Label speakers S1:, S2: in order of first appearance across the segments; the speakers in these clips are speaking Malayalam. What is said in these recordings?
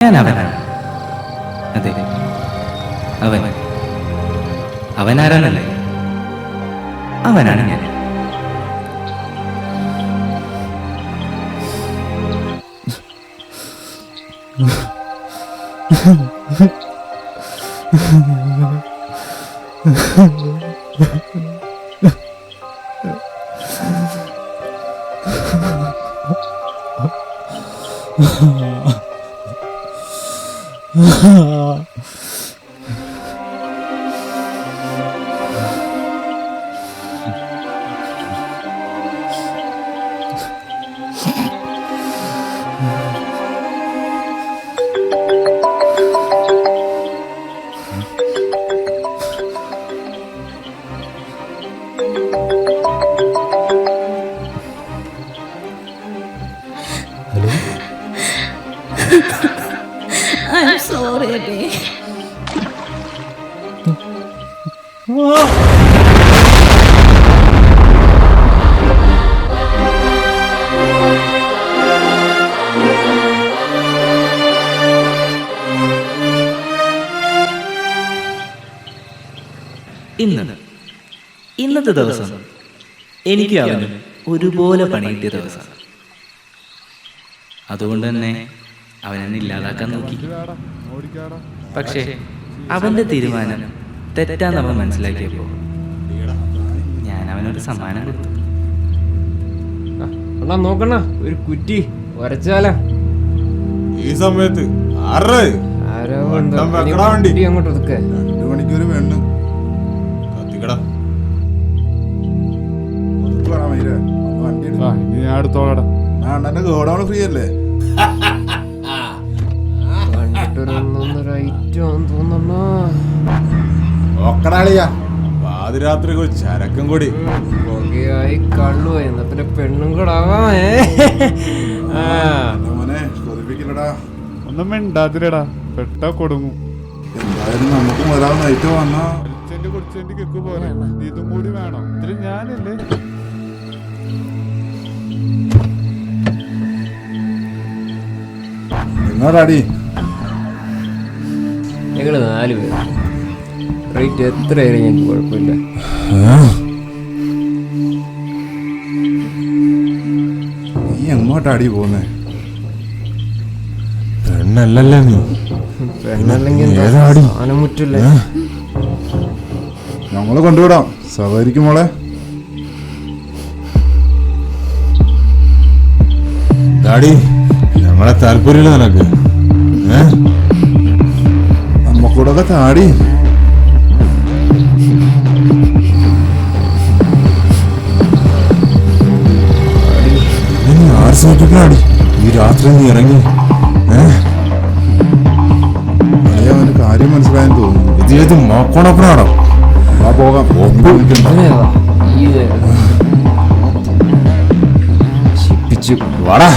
S1: ഞാൻ അവനാണ്. അതെ, അവനാരാണല്ലേ? അവനാണ് ഞാൻ.
S2: I'm sorry, baby.
S1: ഇന്നത്തെ ദിവസം എനിക്ക് അവനും ഒരുപോലെ പണിയിട്ടിയ ദിവസം. അതുകൊണ്ട് തന്നെ അവനെന്നെ ഇല്ലാതാക്കാൻ നോക്കി. പക്ഷേ അവന്റെ തീരുമാനം തെറ്റാന്ന് അവൻ മനസ്സിലാക്കിയപ്പോൾ ഞാൻ അവനൊരു സമ്മാനം കൊടുത്തു.
S3: നോക്കണ ഒരു കുറ്റി ഒരച്ചാല
S4: ഈ സമയത്ത്
S3: അങ്ങോട്ട് ഒതുക്കെ
S4: 2 മണിക്കൂർ വേണ്ട കത്തിക്കടാ. ഞാൻ എടുത്തോളടാ. ഗോഡൗൺ ഫ്രീ അല്ലേ? പാതിരാത്രി ചരക്കും കൂടി
S3: കള്ളുപോയി പിന്നെ പെണ്ണും കൂടെ
S4: മോനെ കൊതിപ്പിക്കില്ലടാ.
S5: ഒന്നും മിണ്ടാതിരടാ, പെട്ടാ കൊടുങ്ങും.
S4: എന്തായാലും നമുക്ക് ഒരാൾ നൈറ്റ് വന്നാ
S5: കുടിച്ചെന്റെ കിക്ക് പോലെ ഇതും കൂടി വേണം. ഇതിൽ ഞാനല്ലേ
S4: നിങ്ങളാടി.
S3: ഞങ്ങള് 4 പേര്. റേറ്റ് എത്രയായാലും ഞങ്ങൾക്ക് കുഴപ്പമില്ല.
S4: നീ എങ്ങോട്ടാടി പോന്നേ? പെണ്ണല്ലല്ലേ നീ?
S3: പെണ്ണല്ലെങ്കിൽ ആനമുറ്റല്ലേ?
S4: ഞങ്ങള് കൊണ്ടുവിടാം. സവാരിക്കും മോളെ. ഡാഡി, ഞങ്ങളെ താല്പര്യമില്ല നിനക്ക്? നമ്മക്കൂടൊക്കെ താടി. ആര് സൂചിക്കണാടി ഈ രാത്രി നീ ഇറങ്ങി? അവന് കാര്യം മനസ്സിലായെന്ന് തോന്നുന്നു. ഇത് ഏത് മാക്കോണപ്പനാണോ? ആ പോകാം.
S3: ശിപ്പിച്ചു
S4: വാടാ.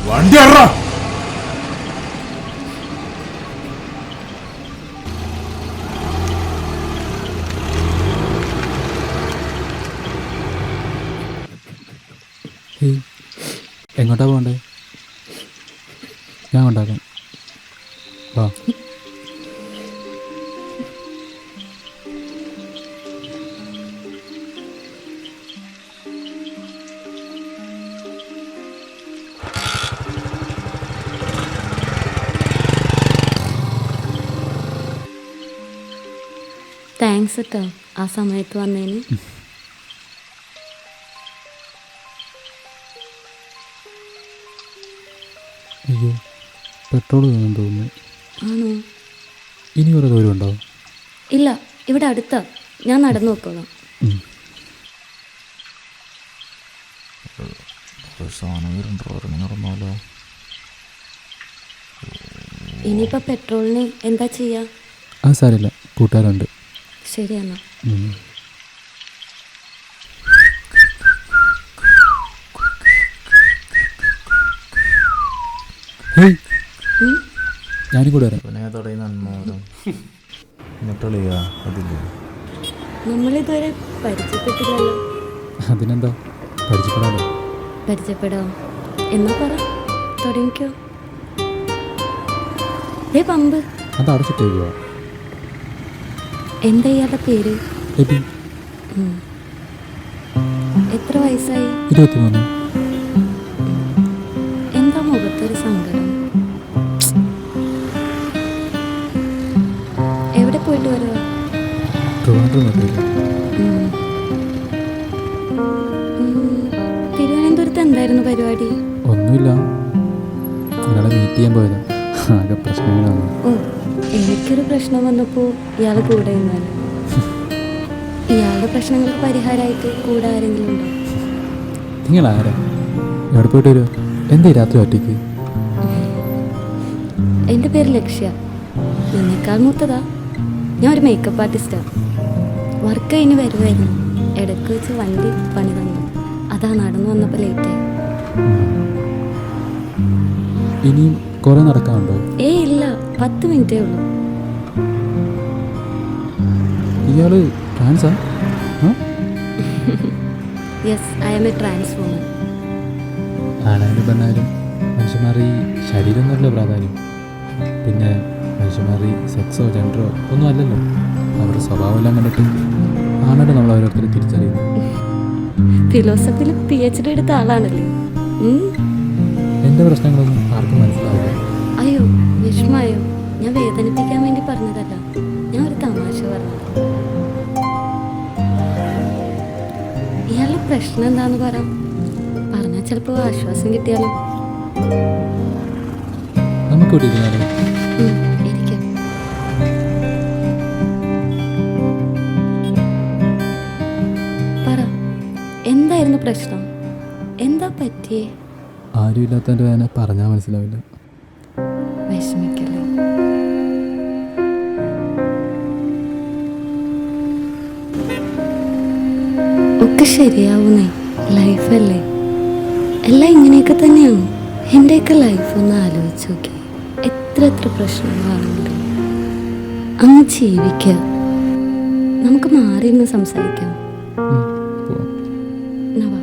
S4: വണ്ടി അറ.
S5: എങ്ങോട്ടാ പോണ്ടേ? ഞാൻ കൊണ്ടാക്കാം. വാ.
S2: താങ്ക്സ് കേട്ടോ ആ സമയത്ത് വന്നതിന്.
S5: അയ്യോ, പെട്രോൾ വേണമെന്ന് തോന്നുന്നു.
S2: ആണോ?
S5: ഇനി ഒരു ദൂരം ഉണ്ടോ?
S2: ഇല്ല, ഇവിടെ അടുത്താ. ഞാൻ നടന്നു നോക്കോളാം. ഇനിയിപ്പോൾ പെട്രോളിന് എന്താ ചെയ്യാ?
S5: ആ സാരമില്ല, കൂട്ടുകാരുണ്ട്.
S2: ശരി എന്നാ.
S6: ഹേയ് ഞാനും കൂടെ വരാം.
S4: എന്നിട്ടളിയാ അതില്ലേ
S2: നമ്മളിതുവരെ പരിചയപ്പെട്ടില്ലല്ലോ.
S6: അതിനെന്താ, പരിചയപ്പെടാലോ.
S2: പരിചയപ്പെടാം എന്നാ പറ, തുടങ്ങിക്കോ. പമ്പ്
S6: അത് അടച്ചിട്ടേക്കുവാ.
S2: എന്താ ഇയാളുടെ പേര്?
S6: എബി.
S2: എത്ര വയസ്സായി?
S6: 23.
S2: എന്താ മുഖത്തൊരു സങ്കടം? എവിടെ പോയിട്ട് വരുക?
S6: ട്രിവാൻഡ്രം വരില്ല.
S2: തിരുവനന്തപുരത്ത് എന്തായിരുന്നു പരിപാടി?
S6: ഒന്നുമില്ല, ഇയാളെ മീറ്റ് ചെയ്യാൻ പോയതാ. ആകെ പ്രശ്നങ്ങളാണ്.
S2: ഓ, എനിക്കൊരു പ്രശ്നം വന്നപ്പോൾ ഇയാൾ കൂടെ നിന്നല്ലേ. ഇയാളുടെ പ്രശ്നങ്ങൾക്ക് പരിഹാരമായിട്ട് കൂടെ ആരെങ്കിലും ഉണ്ടോ?
S6: നിങ്ങൾ ആരാ? എവിടെ പോയിട്ട് വരുമോ? എന്താ രാത്രി ഒറ്റയ്ക്ക്?
S2: എൻ്റെ പേര് ലക്ഷ്യ. നിന്നേക്കാൾ മൂത്തതാ. ഞാൻ ഒരു മേക്കപ്പ് ആർട്ടിസ്റ്റാണ്. വർക്ക് കഴിഞ്ഞ് വരുമായിരുന്നു. ഇടയ്ക്ക് വെച്ച് വണ്ടി പണി തന്നു. അതാ നടന്നു വന്നപ്പോൾ ലേറ്റായി.
S6: ഇനിയും കുറെ നടക്കാനുണ്ടോ?
S2: ഇല്ല, 10 മിനിറ്റേ ഉള്ളൂ.
S6: ഇയാള് ട്രാൻസാ?
S2: Yes, I am a trans woman.
S6: ആണായാലും പെണ്ണായാലും മനുഷ്യന്മാർ ഈ ശരീരം എന്നല്ല പ്രാധാന്യം. പിന്നെ മനുഷ്യന്മാർ ഈ സെക്സോ ജെൻഡറോ ഒന്നും അല്ലല്ലോ. അവരുടെ സ്വഭാവം എല്ലാം കണ്ടിട്ട് ആണല്ലോ നമ്മൾ ഓരോരുത്തരും തിരിച്ചറിയുന്നത്.
S2: ഫിലോസഫിയിൽ PhD എടുത്ത ആളാണല്ലേ.
S6: എൻ്റെ പ്രശ്നങ്ങളൊന്നും ആർക്കും മനസ്സിലാവില്ല.
S2: അയ്യോ, വിഷമായോ? ഞാൻ വേദനിപ്പിക്കാൻ വേണ്ടി പറഞ്ഞതല്ല, ഞാൻ ഒരു തമാശ പറഞ്ഞത്. ഇയാളുടെ പ്രശ്നം എന്താന്ന് പറഞ്ഞാൽ ചിലപ്പോൾ ആശ്വാസം കിട്ടിയാലോ.
S6: നമുക്ക് ഇവിടെ ഇരുന്നാലോ?
S2: ഇരിക്കാം. പറ, എന്തായിരുന്നു പ്രശ്നം? എന്താ പറ്റിയേ?
S6: ആരും ഇല്ലാത്തതിൻ്റെ വേദന പറഞ്ഞാൽ മനസ്സിലാവില്ല.
S2: വിഷമിക്കല്ലേ. ഒക്കെ ശരിയാവുന്നേ, ലൈഫല്ലേ. എല്ലാം ഇങ്ങനെയൊക്കെ തന്നെയാണ്. എൻ്റെയൊക്കെ ലൈഫ് ഒന്ന് ആലോചിച്ച് നോക്കി. എത്ര പ്രശ്നങ്ങളാണെങ്കിലും അങ്ങ് ജീവിക്കുക. നമുക്ക് മാറി നിന്ന് സംസാരിക്കാം. എന്നാ വാ.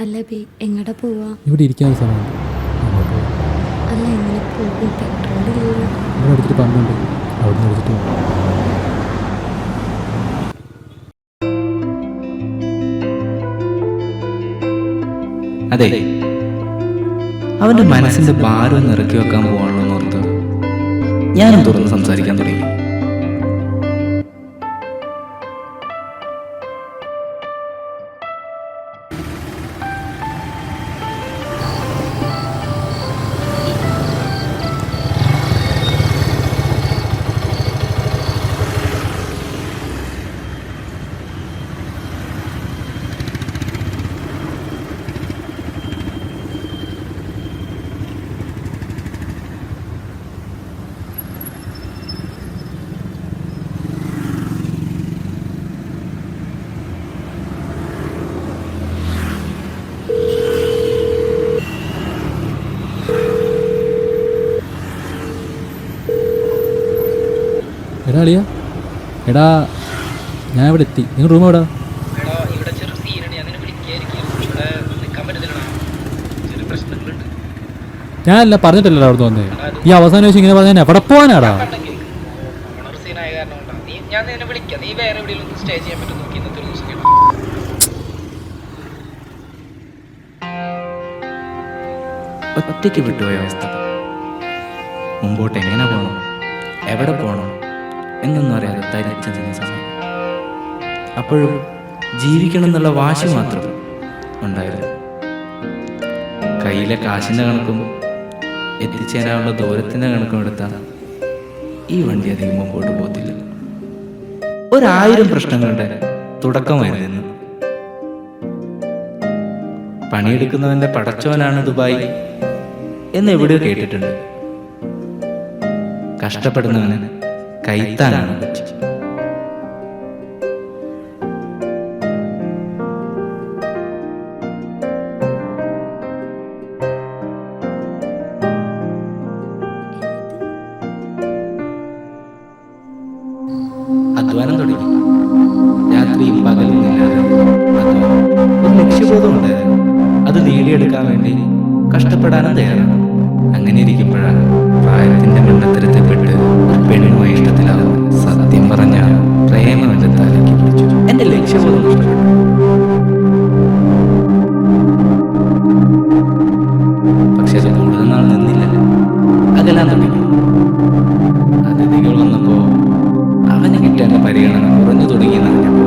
S2: അല്ല ബി, എങ്ങടെ പോവാ?
S6: ഇവിടെ ഇരിക്കാൻ സമയമുണ്ട്.
S2: അല്ല, എങ്ങനെ പോകും? പെട്രോളില്ല.
S6: ഇവിടെ അടുത്തിട്ട് പമ്പുണ്ട്, അവിടെ നിന്ന് എടുത്തിട്ട് പോകും.
S1: അതെ, അവന്റെ മനസ്സിന്റെ ഭാരം നിറക്കി വെക്കാൻ പോവാണെന്ന് ഓർത്ത് ഞാനും തുറന്ന് സംസാരിക്കാൻ തുടങ്ങി.
S6: എടാ അളിയാ, എടാ ഞാൻ ഇവിടെ എത്തി. നിങ്ങൾ റൂം എവിടാ? ഞാനല്ല പറഞ്ഞിട്ടല്ലോ അവിടെ വന്നേ. ഈ അവസാനം വെച്ച് ഇങ്ങനെ പറഞ്ഞാൽ എവിടെ പോകാനാടാ?
S1: ഒറ്റയ്ക്ക് വിട്ടുപോയ അവസ്ഥ. മുമ്പോട്ട് എങ്ങനെ പോകണം, എവിടെ പോകണം എന്നൊന്നും അറിയാതെ തരിച്ചു നിന്ന സമയം. അപ്പോഴും ജീവിക്കണം എന്നുള്ള വാശി മാത്രം ഉണ്ടായിരുന്നു. കയ്യിലെ കാശിൻ്റെ കണക്കും എത്തിച്ചേരാനുള്ള ദൂരത്തിൻ്റെ കണക്കും എടുത്താൽ ഈ വണ്ടി അധികം മുമ്പോട്ട് പോകത്തില്ല. 1000 പ്രശ്നങ്ങളുടെ തുടക്കമായിരുന്നു. പണിയെടുക്കുന്നവന്റെ പടച്ചവനാണ് ദുബായ് എന്ന് എവിടെയോ കേട്ടിട്ടുണ്ട്. കഷ്ടപ്പെടുന്നവന് കൈത്താനാണ് പറ്റി. അധ്വാനം തുടങ്ങി. രാത്രിയും പകലും ഇല്ലാതെ ഒരു ലക്ഷ്യബോധം ഉണ്ടായിരുന്നു. അത് നേടിയെടുക്കാൻ വേണ്ടി കഷ്ടപ്പെടാനും തയ്യാറാണ്. അങ്ങനെ ഇരിക്കുമ്പോഴാണ് പ്രായത്തിന്റെ മണ്ണത്തരത്തിൽപ്പെട്ട് ഒരു പെണ്ണുമായി ഇഷ്ടത്തിലാവും. സത്യം പറഞ്ഞ പ്രേമം എന്റെ തലയ്ക്ക് പിടിച്ചു. എന്റെ ലക്ഷ്യബോധം നഷ്ടപ്പെട്ടു. പക്ഷെ അത് കൂടുതൽ നാൾ നിന്നില്ല. അകലാൻ തുടങ്ങി. അതിഥികൾ വന്നപ്പോ അവന് കിട്ടേണ്ട പരിഗണന കുറഞ്ഞു തുടങ്ങിയെന്നറിഞ്ഞപ്പോ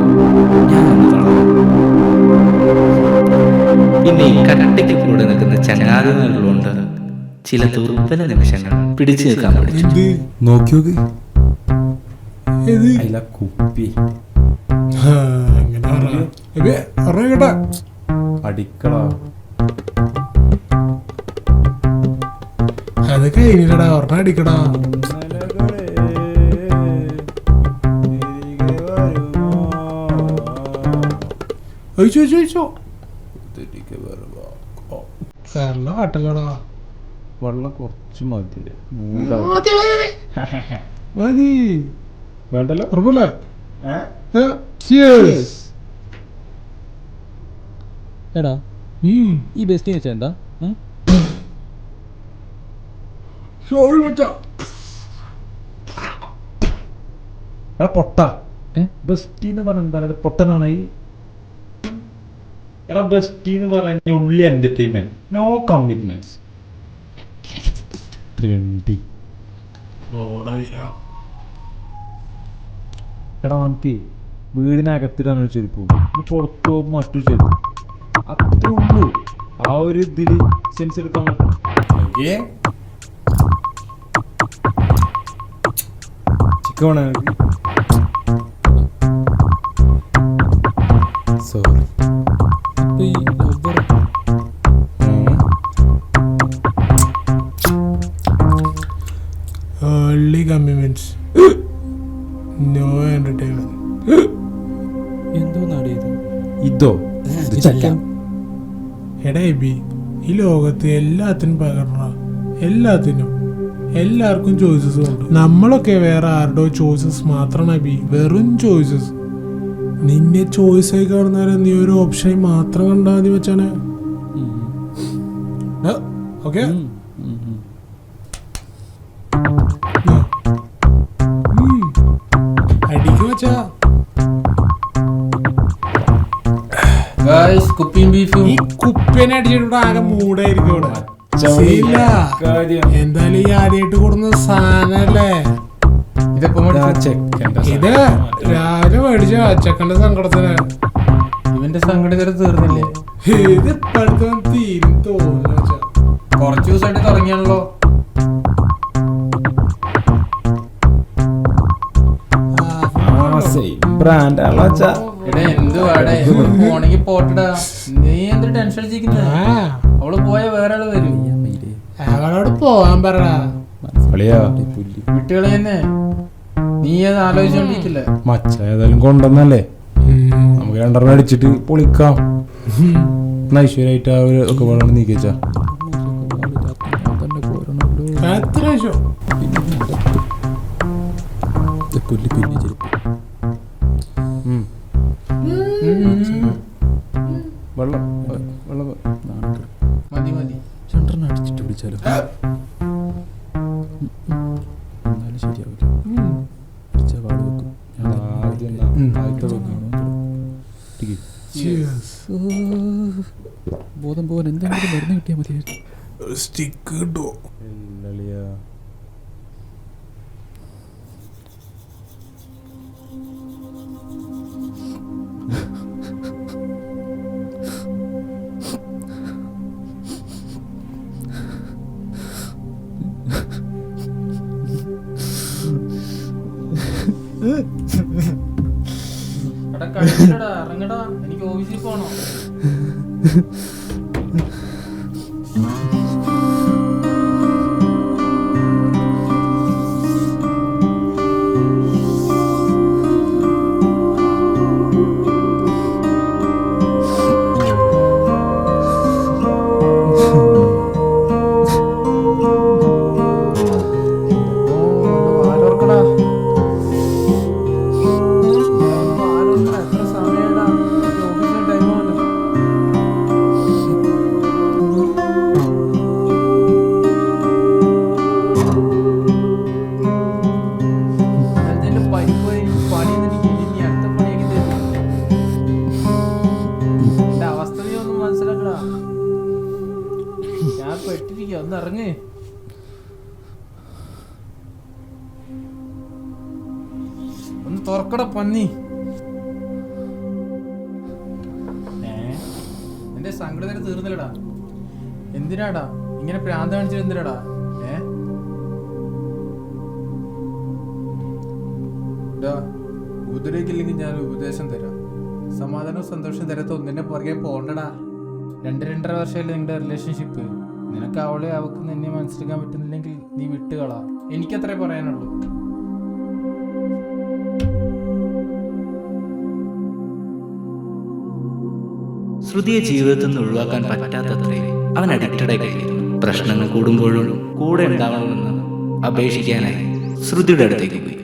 S1: ഞാൻ ഒന്ന് തളർന്നു. പിന്നെ ഈ കട്ടയ്ക്ക് കൂടെ നിൽക്കുന്ന ചങ്ങാതികളുണ്ട് ചില ദുർബല നിമിഷങ്ങൾ പിടിച്ചു നിൽക്കാൻ പഠിച്ചു.
S4: നോക്കി നോക്ക്
S6: കുപ്പി അടിക്കള
S7: അത് കഴിഞ്ഞില്ലടാ, ഒരെണ്ണം അടിക്കടാ. പാട്ടല്ലടാ,
S6: വെള്ളം കുറച്ച് മതി.
S7: മതി
S6: വേണ്ടല്ലോ.
S7: ഉറപ്പല്ലേ?
S6: എടാ ഈ ബെസ്റ്റ് വെച്ചാ എന്താ
S8: പൊട്ട ബെസ്റ്റ് എന്ന് പറഞ്ഞ എന്താണ്? പൊട്ടനാണ് ഈ എടാ ബെസ്റ്റ് എന്ന് പറഞ്ഞ ഉള്ളി എന്റർടൈൻമെന്റ്, നോ കമ്മിറ്റ്മെന്റ്സ്. എടാ നമുക്ക് വീടിനകത്തിടാണ് ചെരുപ്പ്, പുറത്തു പോകുമ്പോൾ മറ്റൊരു ചെരുപ്പ്, അത്രേ ഉള്ളൂ. ആ ഒരു ഇതില് സെൻസ് എടുക്കാൻ പറ്റും. Chicken
S6: sorry.
S7: Only commitments, no entertainment.
S6: എന്തോ നാടിയത്
S8: ഇതോ
S7: എടാ ബി, ഈ ലോകത്ത് എല്ലാത്തിനും പകർന്ന എല്ലാത്തിനും എല്ലാവർക്കും ചോയ്സസ് ഉണ്ട്. നമ്മളൊക്കെ വേറെ ആരുടെയോ ചോയ്സസ് മാത്രമാണ് ബി, വെറും ചോയ്സസ്. നിന്നെ ചോയ്സ് ആയി കാണുന്നവരെ നീ ഒരു ഓപ്ഷനായി മാത്രം കണ്ടാൽ മതി വെച്ചാണ്. ഓക്കെ അടിക്ക് വെച്ചാ
S3: കുപ്പിയും
S7: ഈ കുപ്പിനെ അടിച്ചിട്ട് ആകെ മൂടായിരിക്കും ഇവിടെ. ശരിയില്ല, എന്തായാലും ഈ ആദ്യമായിട്ട് കൊടുന്ന സാധനല്ലേ ഇത്. രാവിലെ മേടിച്ച ചെക്കന്റെ സങ്കടത്തിന്
S3: ഇവന്റെ സങ്കടം ഇതുവരെ തീർന്നില്ലേ?
S7: ഇത് ഇപ്പടുത്ത് തീരും തോന്നുന്നു വെച്ചാ.
S3: കുറച്ചു ദിവസമായിട്ട് തുടങ്ങിയാണല്ലോ. എടാ എന്തുവാടേ പോണെങ്കി പോട്ടടാ, നീ എന്തൊരു ടെൻഷൻ അടിച്ചിരിക്കുന്നേ? അവള് പോയ വേറെ ആള് വരും.
S7: അവളോട് പോവാൻ പറടാ.
S3: വിട്ടുകളി തന്നെ, നീ അത് ആലോചിച്ചോണ്ടിരിക്കില്ലേ?
S8: മച്ച ഏതായാലും കൊണ്ടുവന്നല്ലേ, നമുക്ക് രണ്ടെണ്ണം അടിച്ചിട്ട് പൊളിക്കാം. ഐശ്വര്യമായിട്ട് ആ ഒരു ഒക്കെ വേണം നീക്കിച്ചാ.
S7: എത്ര
S6: പിന്നെ ചെരുപ്പ്
S8: വെള്ളം വെള്ളം
S3: മതി മതി.
S6: രണ്ടെണ്ണം അടിച്ചിട്ട് പിടിച്ചാലോ? എന്നാലും ശരിയാവില്ല. അടിച്ച പാട് വെക്കും. ബോധം പോകാൻ എന്തെങ്കിലും മരുന്ന് കിട്ടിയാൽ മതിയായിരുന്നു.
S7: സ്റ്റിക്ക് കിട്ടുമോ?
S3: ഇറങ്ങടാ, എനിക്ക് ഓഫീസിൽ പോണോ? തുറക്കട പന്നി. എന്റെ സങ്കടത്തിന് തീർന്നില്ലടാ. എന്തിനാടാ ഇങ്ങനെ പ്രാന്ത് കാണിച്ചിട്ട് എന്തിനാടാ? ഉപദ്രവിക്കില്ലെങ്കിൽ ഞാൻ ഉപദേശം തരാം. സമാധാനവും സന്തോഷം തരത്ത ഒന്നിന്റെ പുറകെ പോണ്ടടാ. 2-2.5 വർഷമല്ലേ നിങ്ങളുടെ റിലേഷൻഷിപ്പ്. നിനക്ക് അവളെ അവക്ക് നിന്നെ മനസ്സിലാക്കാൻ പറ്റുന്നില്ലെങ്കിൽ നീ വിട്ടുകളാ. എനിക്കത്രേ പറയാനുള്ളൂ.
S1: ശ്രുതിയെ ജീവിതത്തിൽ നിന്ന് ഒഴിവാക്കാൻ പറ്റാത്തത്രേ അവൻ അഡിക്റ്റഡായി കഴിഞ്ഞിരുന്നു. പ്രശ്നങ്ങൾ കൂടുമ്പോഴും കൂടെ ഉണ്ടാവണമെന്ന് അപേക്ഷിക്കാനായി ശ്രുതിയുടെ അടുത്തേക്ക് പോയി.